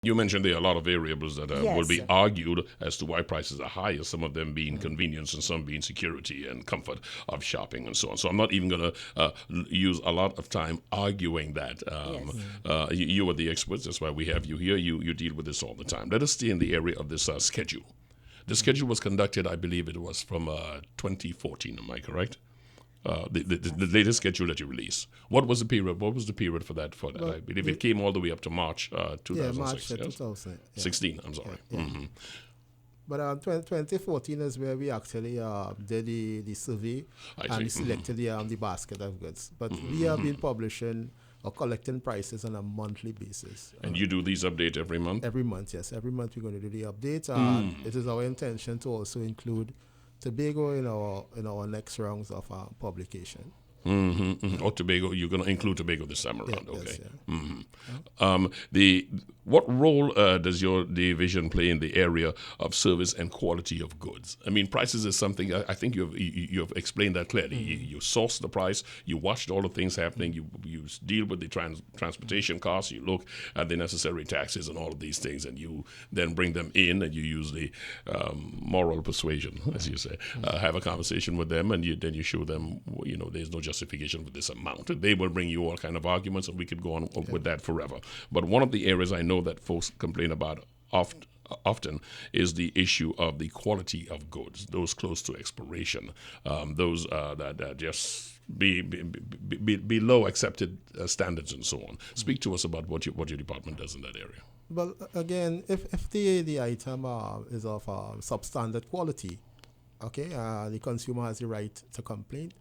You mentioned there are a lot of variables that will Yes. be argued as to why prices are higher, some of them being convenience and some being security and comfort of shopping and so on. So I'm not even going to use a lot of time arguing that. Yes. You are the experts, that's why we have you here. You deal with this all the time. Let us stay in the area of this schedule. The schedule was conducted, I believe it was from 2014, am I correct? The latest schedule that you released. What was the period? What was the period for that? Well, I believe it came all the way up to March yeah, March 2006. Yes, 2000. Yeah. 16. I'm sorry. Yeah. But 2014 is where we actually did the survey I and see. we selected the basket of goods. But we have been publishing or collecting prices on a monthly basis. And you do these updates every month? Every month, yes. Every month we're going to do the update. It is our intention to also include Tobago in our next rounds of publication. Oh, Tobago, you're going to include Tobago this time around, Yes, okay. yeah. What role does your division play in the area of service and quality of goods? I mean, prices is something, I think you've explained that clearly. You source the price, you watch all the things happening, you deal with the transportation costs, you look at the necessary taxes and all of these things, and you then bring them in and you use the moral persuasion, as you say. Have a conversation with them and then you show them, there's no justification for this amount. They will bring you all kind of arguments and we could go on with that forever. But one of the areas I know that folks complain about often is the issue of the quality of goods, those close to expiration, those that just below accepted standards and so on. Speak to us about what your department does in that area. Well, again, if the item is of substandard quality, okay, the consumer has the right to complain.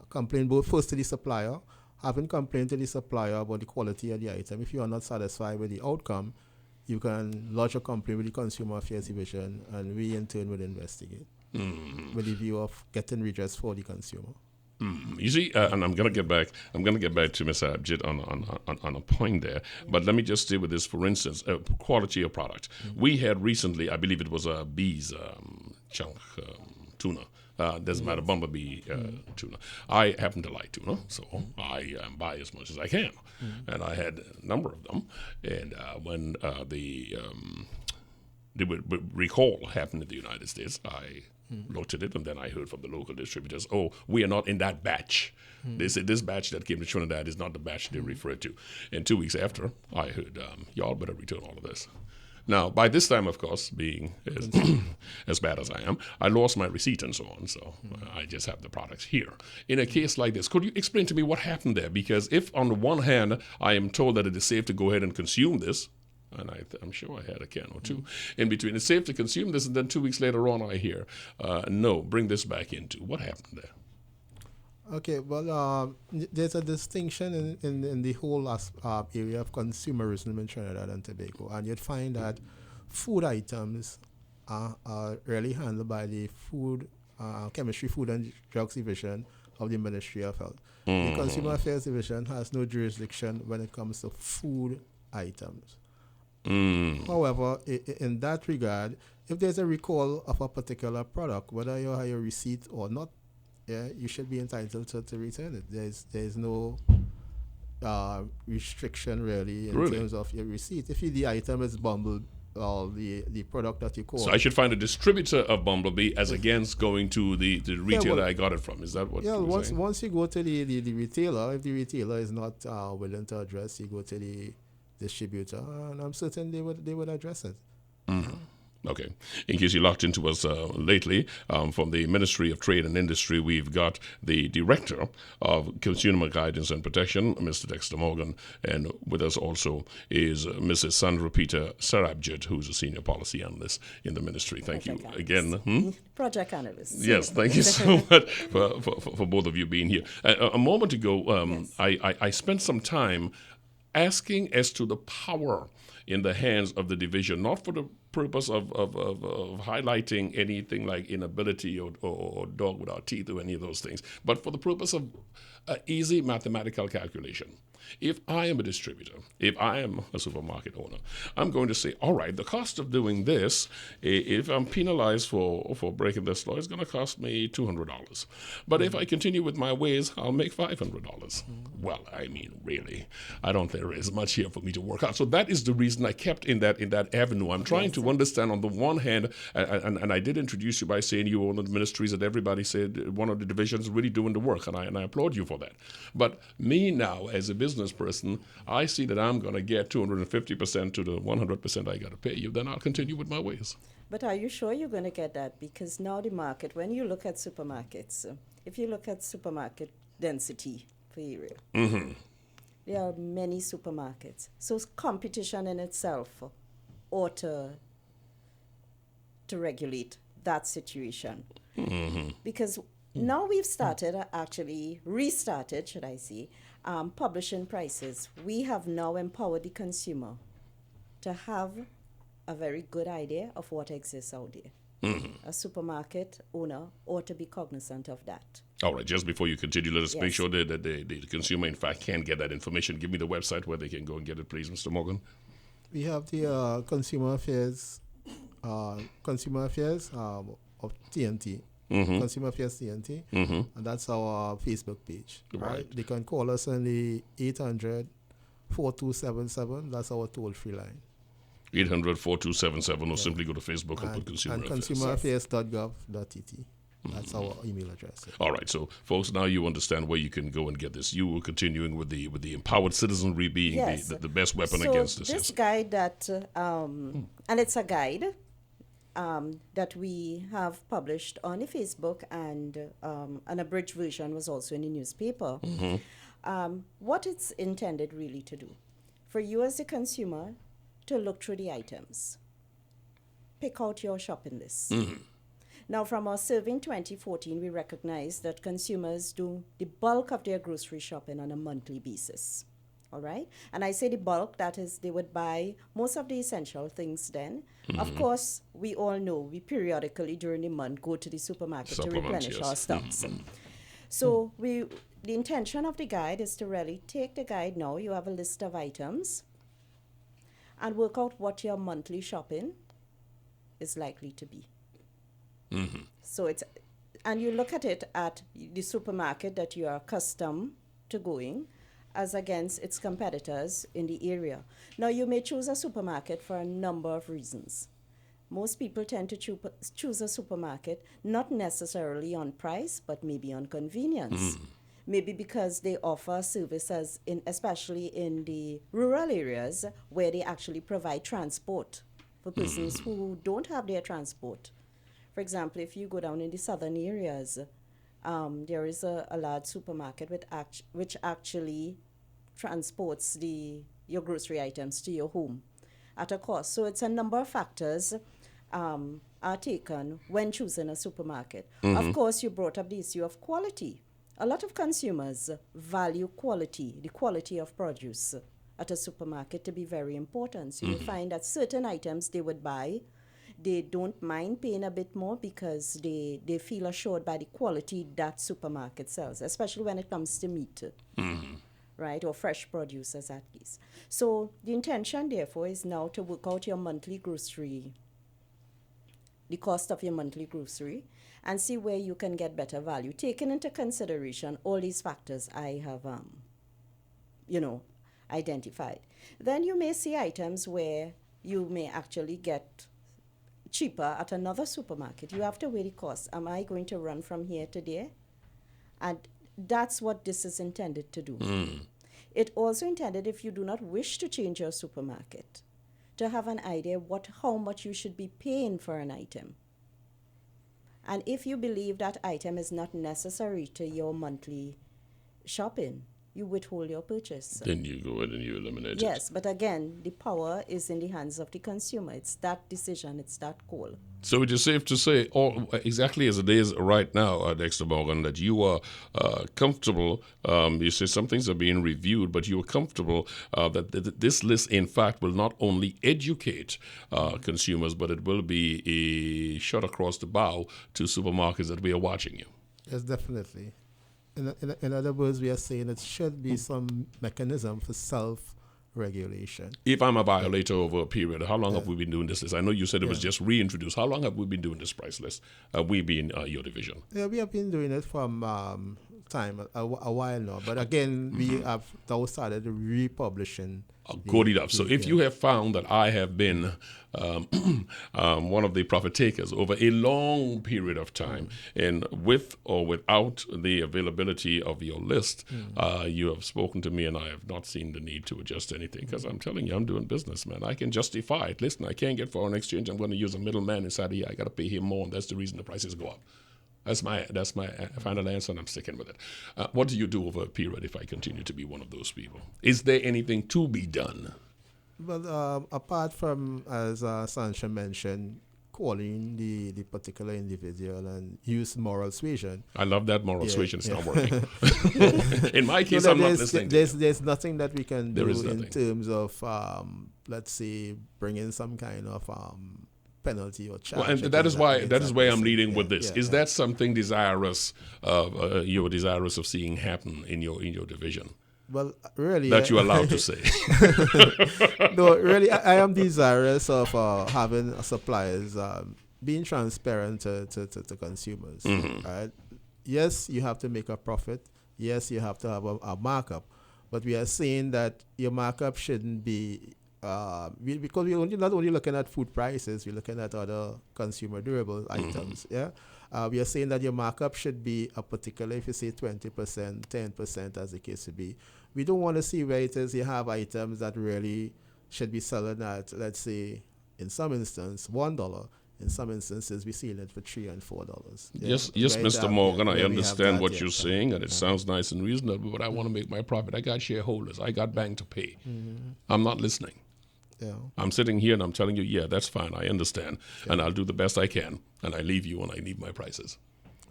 Complain both first to the supplier, having complained to the supplier about the quality of the item. If you are not satisfied with the outcome, you can lodge a complaint with the Consumer Affairs Division, and we in turn will investigate with the view of getting redress for the consumer. You see, and I'm gonna get back. I'm gonna get back to Mr. Abjit on a point there. But let me just stay with this. For instance, quality of product. We had recently, I believe it was a bees chunk tuna. Doesn't matter, bumblebee tuna. I happen to like tuna, so I buy as much as I can. And I had a number of them. And when the recall happened in the United States, I looked at it, and then I heard from the local distributors, oh, we are not in that batch. They said this batch that came to Trinidad is not the batch they referred to. And 2 weeks after, I heard, y'all better return all of this. Now, by this time, of course, being as bad as I am, I lost my receipt and so on, so I just have the products here. In a case like this, could you explain to me what happened there? Because if, on the one hand, I am told that it is safe to go ahead and consume this, and I'm sure I had a can or two in between. It's safe to consume this, and then 2 weeks later on I hear, no, bring this back into. What happened there? Okay, well, there's a distinction in the whole area of consumerism in Trinidad and Tobago, and you'd find that food items are really handled by the Chemistry, Food and Drugs Division of the Ministry of Health. The Consumer Affairs Division has no jurisdiction when it comes to food items. However, in that regard, if there's a recall of a particular product, whether you have your receipt or not, you should be entitled to return it. There's no restriction really in terms of your receipt. If the item is Bumble or the product that you call. So I should find a distributor of Bumblebee as against going to the retailer I got it from. Is that what you're saying? Once you go to the retailer, if the retailer is not willing to address, you go to the distributor, and I'm certain they would address it. Okay. In case you locked into us lately, from the Ministry of Trade and Industry, we've got the Director of Consumer Guidance and Protection, Mr. Dexter Morgan, and with us also is Mrs. Sandra Peter-Surabjit, who's a Senior Policy Analyst in the Ministry. Thank you again. Project Analyst. Yes, thank you so much for both of you being here. A moment ago, I spent some time asking as to the power in the hands of the division, not for the purpose of highlighting anything like inability or dog without teeth or any of those things, but for the purpose of easy mathematical calculation. If I am a distributor, if I am a supermarket owner, I'm going to say, all right, the cost of doing this, if I'm penalized for breaking this law, it's going to cost me $200. But if I continue with my ways, I'll make $500. Well, I mean, really, I don't think there is much here for me to work out. So that is the reason I kept in that avenue. I'm trying to understand on the one hand, and I did introduce you by saying you were one of the ministries that everybody said one of the divisions really doing the work, and I applaud you for that. But me now, as a business person, I see that I'm going to get 250% to the 100% I got to pay you, then I'll continue with my ways. But are you sure you're going to get that? Because now the market, when you look at supermarkets, if you look at supermarket density per area, there are many supermarkets. So competition in itself ought to regulate that situation. Because now we've restarted, should I say, publishing prices. We have now empowered the consumer to have a very good idea of what exists out there. A supermarket owner ought to be cognizant of that. All right, just before you continue, let us make sure that the consumer, in fact, can get that information. Give me the website where they can go and get it, please, Mr. Morgan. We have the Consumer Affairs of TNT. Consumer Affairs TNT, and that's our Facebook page. Right? They can call us on the 800-4277. That's our toll-free line. 800-4277, or simply go to Facebook and put Consumer Affairs. And consumeraffairs.gov.tt. That's our email address. All right, so folks, now you understand where you can go and get this. You were continuing with the empowered citizenry being the best weapon against this. This guide that, and it's a guide that we have published on the Facebook, and an abridged version was also in the newspaper. What it's intended really to do, for you as a consumer to look through the items, pick out your shopping list. Now, from our survey in 2014, we recognize that consumers do the bulk of their grocery shopping on a monthly basis. All right? And I say the bulk, that is, they would buy most of the essential things then. Of course, we all know we periodically during the month go to the supermarket to replenish our stocks. So the intention of the guide is to really take the guide now. You have a list of items and work out what your monthly shopping is likely to be. So and you look at it at the supermarket that you are accustomed to going as against its competitors in the area. Now, you may choose a supermarket for a number of reasons. Most people tend to choose a supermarket not necessarily on price, but maybe on convenience. Maybe because they offer services, especially in the rural areas, where they actually provide transport for persons who don't have their transport. For example, if you go down in the southern areas, there is a large supermarket which actually transports your grocery items to your home at a cost. So it's a number of factors are taken when choosing a supermarket. Of course, you brought up the issue of quality. A lot of consumers value quality, the quality of produce at a supermarket to be very important. So you find that certain items they would buy, they don't mind paying a bit more because they feel assured by the quality that supermarket sells, especially when it comes to meat, right, or fresh produce as that case. So the intention, therefore, is now to work out your monthly grocery, the cost of your monthly grocery, and see where you can get better value, taking into consideration all these factors I have, identified. Then you may see items where you may actually get cheaper at another supermarket. You have to weigh the cost. Am I going to run from here to there? And that's what this is intended to do. It also intended, if you do not wish to change your supermarket, to have an idea how much you should be paying for an item. And if you believe that item is not necessary to your monthly shopping, you withhold your purchase. Then you go ahead and you eliminate it. Yes, but again, the power is in the hands of the consumer. It's that decision, it's that call. So it is safe to say, exactly as it is right now, Dexter Morgan, that you are comfortable. You say some things are being reviewed, but you are comfortable that this list, in fact, will not only educate consumers, but it will be a shot across the bow to supermarkets that we are watching you. Yes, definitely. in other words, we are saying it should be some mechanism for self-regulation. If I'm a violator over a period, how long have we been doing this list? I know you said it was just reintroduced. How long have we been doing this price list? We being your division. Yeah, we have been doing it from time a while now. But again, we have now started republishing. Good enough. So if you have found that I have been one of the profit takers over a long period of time, and with or without the availability of your list, you have spoken to me and I have not seen the need to adjust anything, because I'm telling you, I'm doing business, man. I can justify it. Listen, I can't get foreign exchange. I'm going to use a middleman inside here. I got to pay him more, and that's the reason the prices go up. That's my final answer, and I'm sticking with it. What do you do over a period if I continue to be one of those people? Is there anything to be done? Well, apart from, as Sandra mentioned, calling the particular individual and use moral suasion. I love that moral suasion. It's not working. In my case, I'm not listening. There's nothing that we can do in nothing. terms of, let's say, bringing some kind of penalty or charge. Well, and that is why I'm leading with this. Is that something desirous of you're desirous of seeing happen in your division? Well, really, that you're allowed to say. No, really, I am desirous of having suppliers being transparent to consumers. Right? Yes, you have to make a profit. Yes, you have to have a markup, but we are saying that your markup shouldn't be. Because we're not only looking at food prices, we're looking at other consumer durable items. Yeah, we are saying that your markup should be a particular, if you say 20%, 10%, as the case would be. We don't want to see where it is you have items that really should be selling at, let's say, in some instances, $1. In some instances, we see it for $3 and $4. Yes, Mr. Morgan, I understand what you're saying, and it sounds nice and reasonable, but I want to make my profit. I got shareholders. I got bank to pay. I'm not listening. Yeah. I'm sitting here and I'm telling you, yeah, that's fine. I understand. And I'll do the best I can. And I leave you when I need my prices.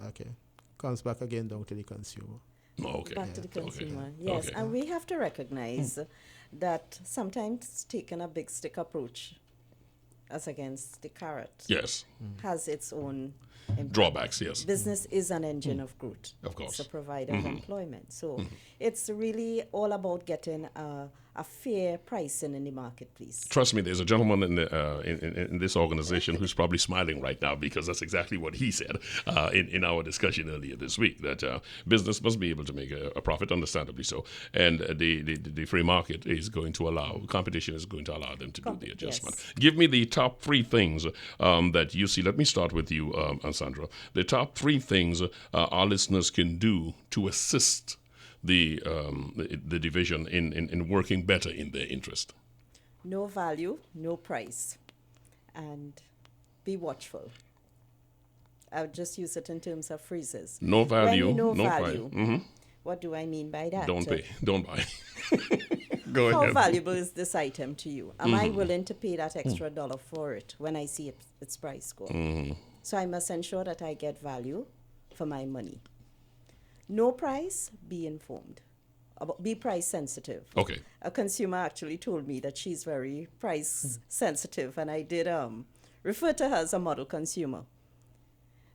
Okay. Comes back again down to the consumer. Okay. Back to the consumer. Okay. Yes, Okay. and we have to recognize that sometimes taking a big stick approach as against the carrot Yes. has its own impact. Drawbacks, yes. Business is an engine of growth. Of course. It's a provider of employment. So it's really all about getting a fair pricing in the marketplace. Trust me, there's a gentleman in this organization who's probably smiling right now, because that's exactly what he said in our discussion earlier this week, that business must be able to make a profit, understandably so, and the free market is going to allow, competition is going to allow them to do the adjustment. Yes. Give me the top three things that you see. Let me start with you, Sandra. The top three things our listeners can do to assist the division in working better in their interest. No value, no price. And be watchful. I'll just use it in terms of phrases. No value, when you know no value, price. what do I mean by that? Don't pay, don't buy. Go How ahead. valuable is this item to you? Am I willing to pay that extra dollar for it when I see its price go up? So I must ensure that I get value for my money. No price, be informed. Be price sensitive. Okay. A consumer actually told me that she's very price sensitive, and I did refer to her as a model consumer.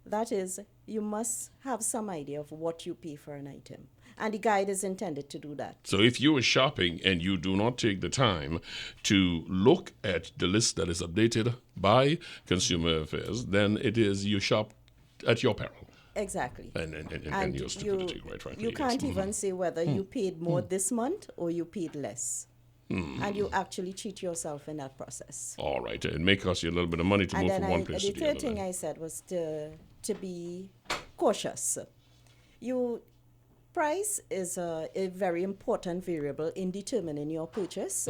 That is, you must have some idea of what you pay for an item. And the guide is intended to do that. So if you are shopping and you do not take the time to look at the list that is updated by Consumer Affairs, then it is you shop at your peril. Exactly. And your stupidity, quite frankly. You can't yes. even say whether you paid more this month or you paid less. And you actually cheat yourself in that process. All right. It may cost you a little bit of money to move from one place to the the third other. thing I said was to be cautious. Price is a very important variable in determining your purchase.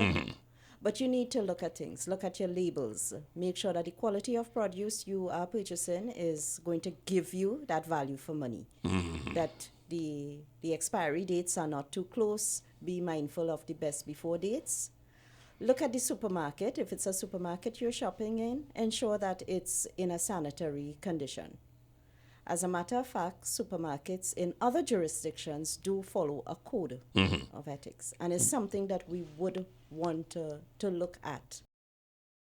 But you need to look at things. Look at your labels. Make sure that the quality of produce you are purchasing is going to give you that value for money. That the expiry dates are not too close. Be mindful of the best before dates. Look at the supermarket. If it's a supermarket you're shopping in, ensure that it's in a sanitary condition. As a matter of fact, supermarkets in other jurisdictions do follow a code of ethics, and it's something that we would want to look at